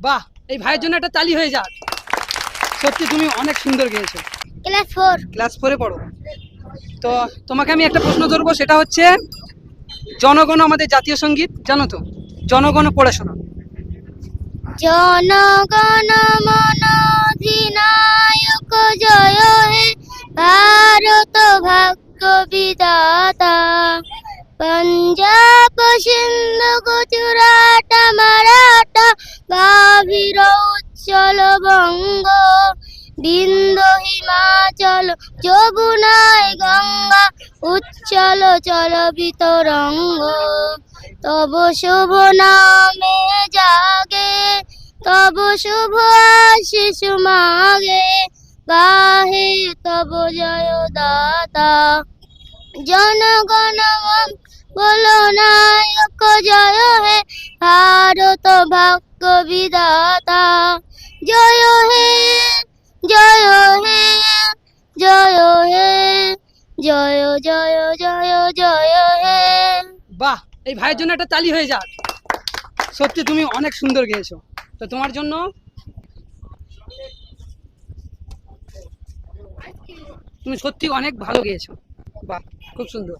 বাহ, এই ভাইয়ের জন্য একটা তালি হয়ে যাক। সত্যি তুমি অনেক সুন্দর গেয়েছো। ক্লাস 4। ক্লাস 4-এ পড়ো। তো তোমাকে আমি একটা প্রশ্ন ধরবো, সেটা হচ্ছে জনগণ আমাদের জাতীয় সঙ্গীত জানো তো? জনগণ পড়ে শোনো। জনগণ মন অধিনায়ক জয় হে ভারত ভাগ্য বিধাতা পঞ্জাব সিন্ধু গুজরাট মারাঠা গাভীর উচ্চল বঙ্গ বিন্দু হিমাচল যমুনায় গঙ্গা উচ্চল চল বিতরঙ্গ তব শুভ নামে জাগে তব শুভ আশিস মাগে গাহে তব জয় দাতা জনগণ বলো নায়ক জয় হে ভারত ভাগ্য বিধাতা জয় হে জয় হে জয় হে জয় জয় জয় জয় হে। বাহ, এই ভাইয়ের জন্য একটা তালি হয়ে যাক। সত্যি তুমি অনেক সুন্দর গেয়েছো। তো তোমার জন্য তুমি সত্যি অনেক ভালো গেয়েছো। বাহ, খুব সুন্দর।